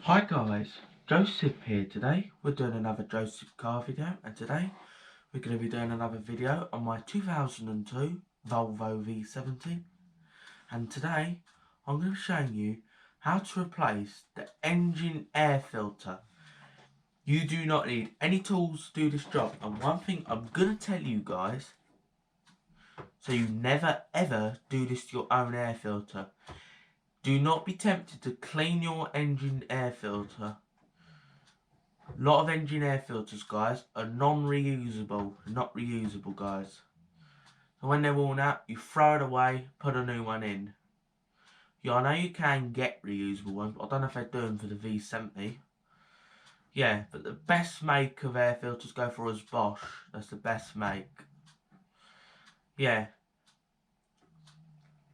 Hi guys, Joseph here. Today we're doing another Joseph car video, and today we're going to be doing another video on my 2002 Volvo V70. And today I'm going to be showing you how to replace the engine air filter. You do not need any tools to do this job, and one thing I'm going to tell you guys, so you never ever do this to your own air filter. Do not be tempted to clean your engine air filter. A lot of engine air filters, guys, are non-reusable, not reusable, guys. So when they're worn out, you throw it away, put a new one in. Yeah, I know you can get reusable ones, but I don't know if they're doing for the V70. Yeah, but the best make of air filters go for us Bosch. That's the best make. Yeah.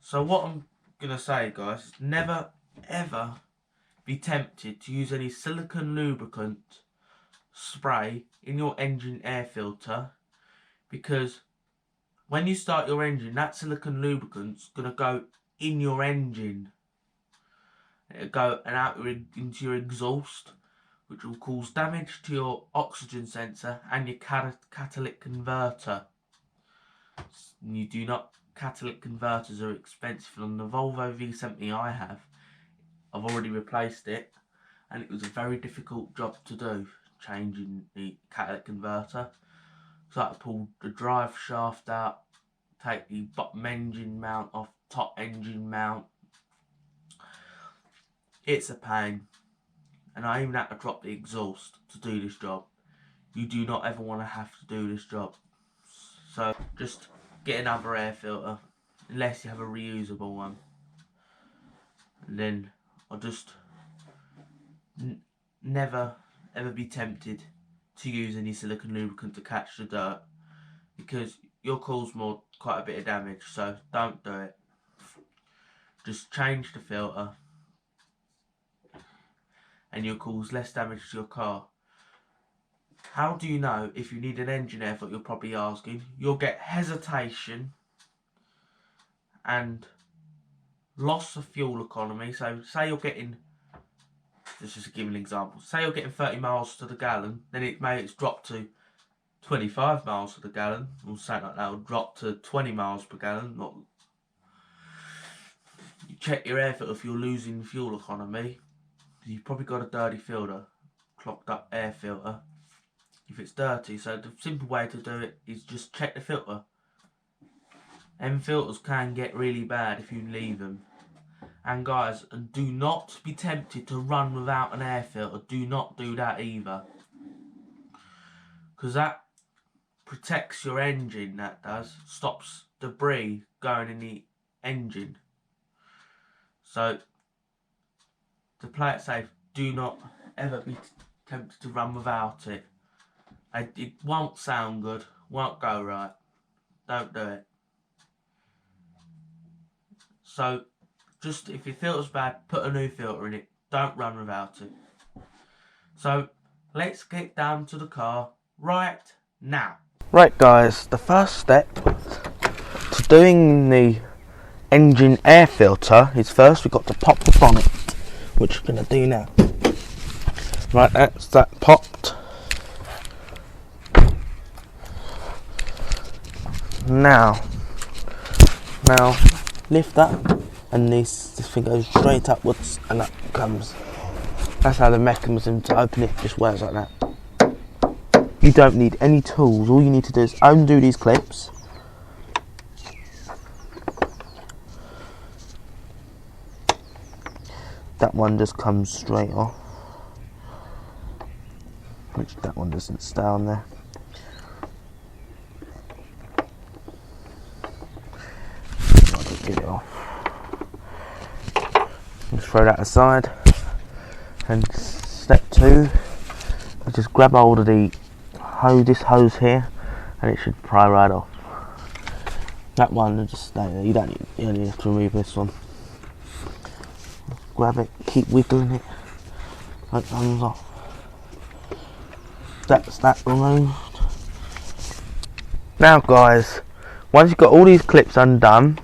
So what I'm going to say, guys, is never, ever be tempted to use any silicone lubricant spray in your engine air filter, because when you start your engine, that silicone lubricant's going to go in your engine. It'll go and out into your exhaust, which will cause damage to your oxygen sensor and your catalytic converter. You do not, catalytic converters are expensive. On the Volvo V70 I've already replaced it, and it was a very difficult job to do, changing the catalytic converter. So I had to pull the drive shaft out, take the bottom engine mount off, top engine mount. It's a pain, and I even had to drop the exhaust to do this job. You do not ever want to have to do this job. So just get another air filter, unless you have a reusable one. And then I'll just never ever be tempted to use any silicone lubricant to catch the dirt, because you'll cause quite a bit of damage. So don't do it. Just change the filter and you'll cause less damage to your car. How do you know if you need an engine air filter? You're probably asking. You'll get hesitation and loss of fuel economy. So say you're getting, let's just give an example, say you're getting 30 miles to the gallon, then it's dropped to 25 miles to the gallon, or something like that, will drop to 20 miles per gallon. You check your air filter if you're losing fuel economy. You've probably got a dirty filter, clogged up air filter, if it's dirty. So the simple way to do it is just check the filter. Them filters can get really bad if you leave them. And guys, and do not be tempted to run without an air filter. Do not do that either, because that protects your engine. That does, stops debris going in the engine. So to play it safe, do not ever be tempted to run without it. It won't sound good, won't go right. Don't do it. So just, if your filter's bad, put a new filter in it. Don't run without it. So let's get down to the car right now. Right guys, the first step to doing the engine air filter is, first we've got to pop the bonnet, which we're going to do now. Right, that's that popped. Now lift that, and this thing goes straight upwards and up comes. That's how the mechanism to open it just works, like that. You don't need any tools. All you need to do is undo these clips. That one just comes straight off, which that one doesn't stay on there. I'll just get it off. Just throw that aside. And step 2, just grab hold of this hose here, and it should pry right off. That one will just stay there. You only have to remove this one. Grab it, keep wiggling it, that comes off. That's that removed. Now guys, once you've got all these clips undone,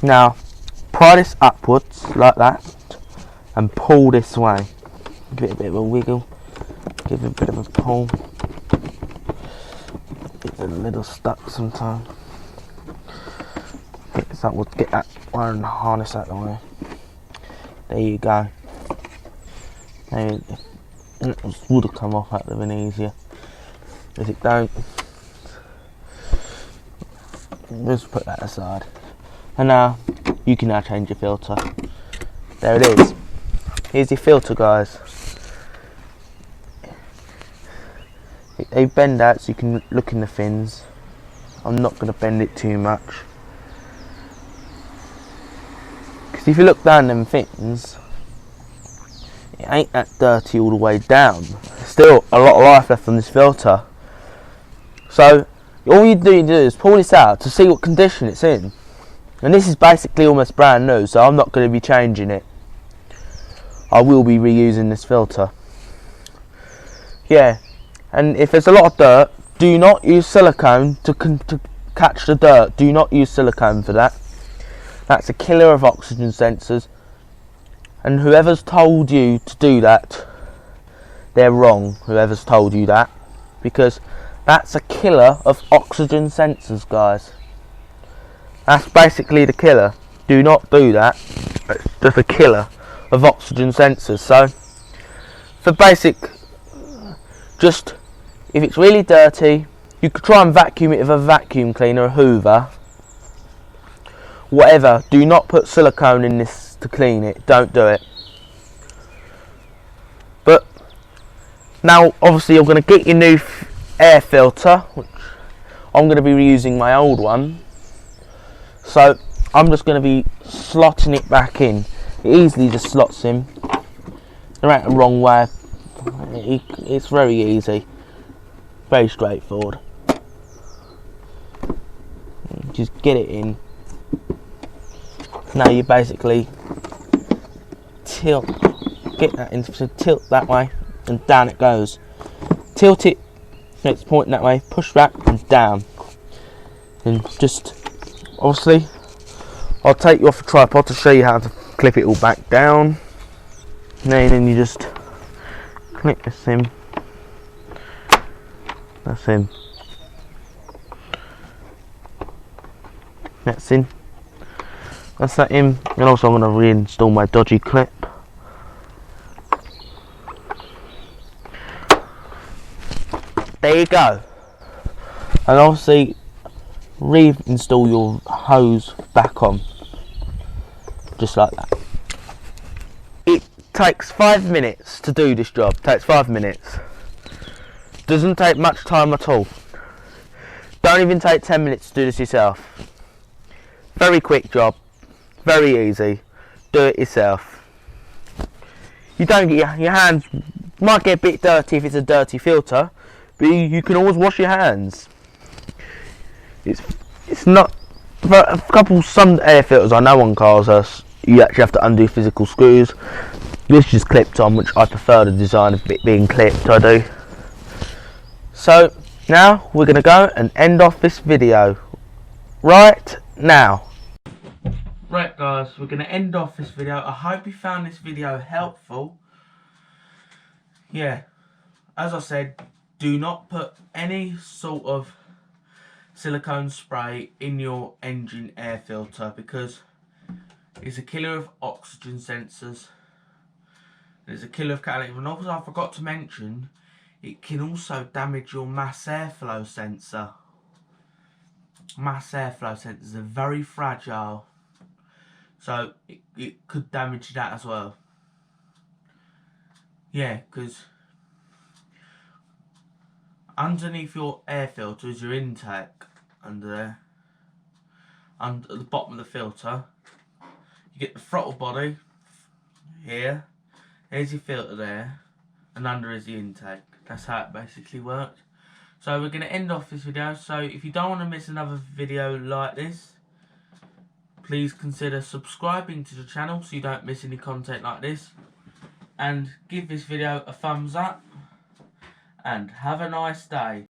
now pry this upwards like that and pull this way. Give it a bit of a wiggle, give it a bit of a pull. It's a little stuck sometimes. Get that iron harness out of the way. There you go. It would have come off, that would have been easier. If it don't, just put that aside. And now you can change your filter. There it is. Here's your filter, guys. They bend out so you can look in the fins. I'm not going to bend it too much, because if you look down them fins, it ain't that dirty all the way down. There's still a lot of life left on this filter. So all you do is pull this out to see what condition it's in. And this is basically almost brand new, so I'm not going to be changing it. I will be reusing this filter. Yeah, and if there's a lot of dirt, do not use silicone to catch the dirt. Do not use silicone for that. That's a killer of oxygen sensors. And whoever's told you to do that, they're wrong. Whoever's told you that, because that's a killer of oxygen sensors, guys. That's basically the killer. Do not do that. It's just a killer of oxygen sensors. So, for basic, just if it's really dirty, you could try and vacuum it with a vacuum cleaner, a Hoover, whatever. Do not put silicone in this to clean it. Don't do it. But now, obviously, you're going to get your new air filter, which I'm going to be reusing my old one. So I'm just going to be slotting it back in. It easily just slots in. There ain't a wrong way. It's very easy, very straightforward. Just get it in. Now you basically get that in, so tilt that way and down it goes. Tilt it so it's pointing that way, push back and down. And just, obviously, I'll take you off the tripod to show you how to clip it all back down. And then you just clip this in. That's in. That's in. That's that in. And also I'm going to reinstall my dodgy clip. There you go. And obviously reinstall your hose back on. Just like that. It takes 5 minutes to do this job. It takes 5 minutes. Doesn't take much time at all. Don't even take 10 minutes to do this yourself. Very quick job. Very easy. Do it yourself. You don't get your hands might get a bit dirty if it's a dirty filter, but you can always wash your hands. It's not, for some air filters I know on cars you actually have to undo physical screws. This just clipped on, which I prefer the design of it being clipped. I do. So now we're going to go and end off this video right now. Right guys, we're going to end off this video. I hope you found this video helpful. Yeah, as I said, do not put any sort of silicone spray in your engine air filter, because it's a killer of oxygen sensors. It's a killer of catalytic. And also, I forgot to mention, it can also damage your mass airflow sensor. Mass airflow sensors are very fragile, so it could damage that as well. Yeah, because underneath your air filter is your intake, under there, and at the bottom of the filter you get the throttle body here. There's your filter there, and under is the intake. That's how it basically works. So we're going to end off this video. So if you don't want to miss another video like this, please consider subscribing to the channel so you don't miss any content like this, and give this video a thumbs up, and have a nice day.